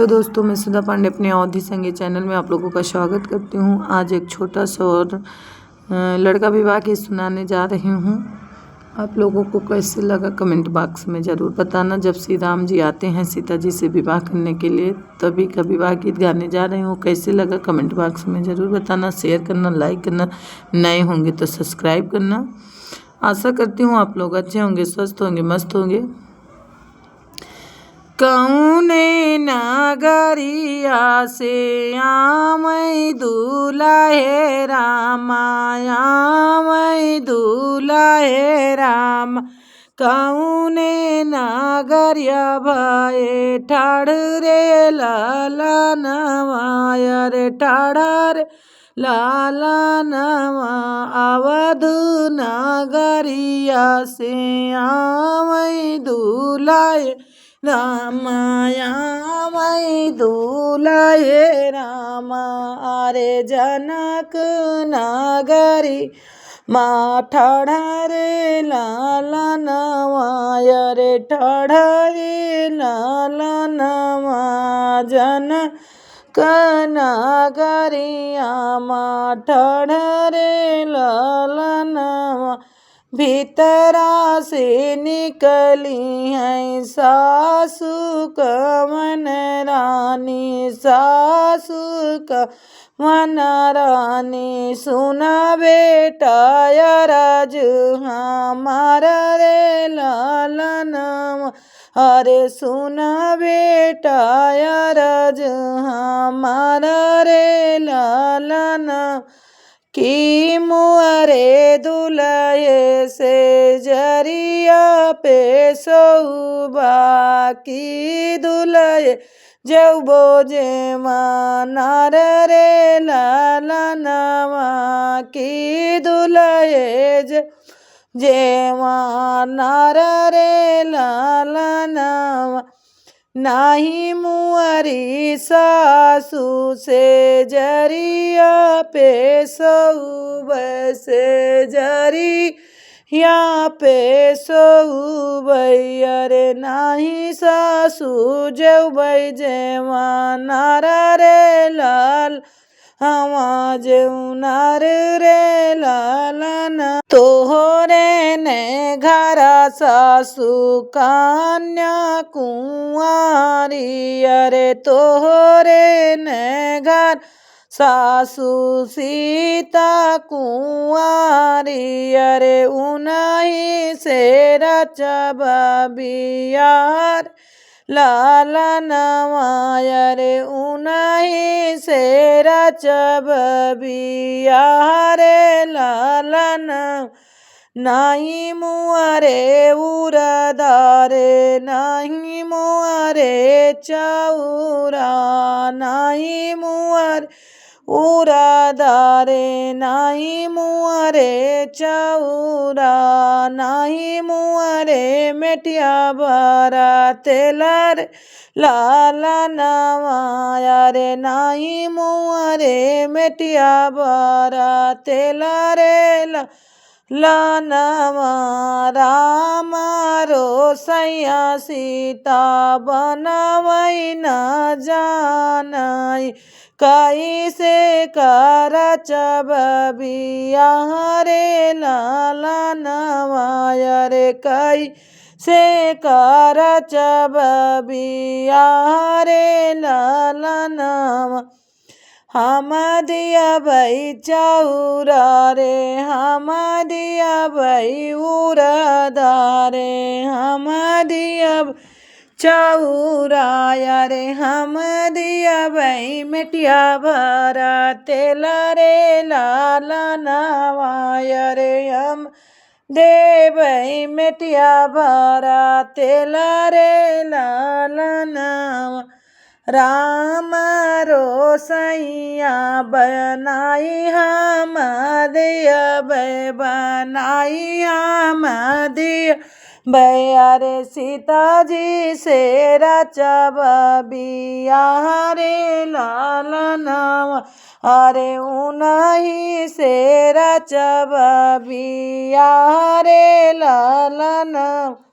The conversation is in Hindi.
तो दोस्तों, मैं सुधा पांडे अपने अवधि संगीत चैनल में आप लोगों का स्वागत करती हूँ। आज एक छोटा सा और लड़का विवाह की सुनाने जा रही हूँ। आप लोगों को कैसे लगा कमेंट बॉक्स में ज़रूर बताना। जब श्री राम जी आते हैं सीता जी से विवाह करने के लिए, तभी का विवाह गीत गाने जा रही हूँ। कैसे लगा कमेंट बॉक्स में ज़रूर बताना, शेयर करना, लाइक करना, नए होंगे तो सब्सक्राइब करना। आशा करती हूँ आप लोग अच्छे होंगे, स्वस्थ होंगे, मस्त होंगे। कौने नगरिया से आमई दुलाहे रामा, आमई दुलाहे राम। कौने नगरिया भये ठाड़ रे लाला नवाया रे ठाड़ा रे लाला नवा। अवध नगरिया से आमई दुलाहे रामाया मई दुलाये रामा। अरे जनक नगरी माँ ठाड़ा रे लाला नवाया रे ठाड़ा रे लाला नवा। जनक नगरिया माँ ठाड़ा रे लाला नवा। भीतरा से निकली है सासु कवन रानी, सासु कवन रानी। सुना बेटा राज हमारा रे लाला नाम। अरे सुना बेटा राज हमारा रे लाला नाम। की मुअरे दुलहे से जरिया पे सोबा, की दुलहे जब बोझे मानार रे लाला नवा। की दुलहे जे मानार रे लाला नवा। नाही मुअरी सासू से जरिया पे सोब से जरिया पे सोब। अरे नाही सासू जेवै जेवानारा रे लाल हवा जेवनार रे लाला ना। तोहरे ने घरा सासू कन्या कुंवारी। अरे तोहरे ने घर सासू सीता कुंवारी। अरे उन्हीं से रचब बियार लाला नवाया रे उन्हीं से रचब बियार लाला नवा। नाही मुअरे उरदारे नाही मुअरे चौरा, नाही मुअरे उरदारे नाही मुअरे चौरा। नाही मुअरे मेटिया भरा तेलार लाला नवाया रे। नाही मुअरे मेटिया भरा तेलारे लानवा। राम रो सैया सीता बनवै न जानई, कैसे करचब बियाह रे लाला नवाया रे। कैसे करचब बियाह रे लाला नवा। हम दिया भाई चौरा रे, हम दिया भाई उरदारे। हम दिया चौरा रे, हम दिया भाई मिटिया भरा तेला रे लाला नवाया रे। हम दे भाई मिटिया भरा तेला रे लाला नवा। राम रो सैया बनाई हम दिया बनाई हम दिया अरे सीता जी से रचब बियाह रे लाला नवा। अरे उन्हीं से रचब बियाह रे लाला नवा।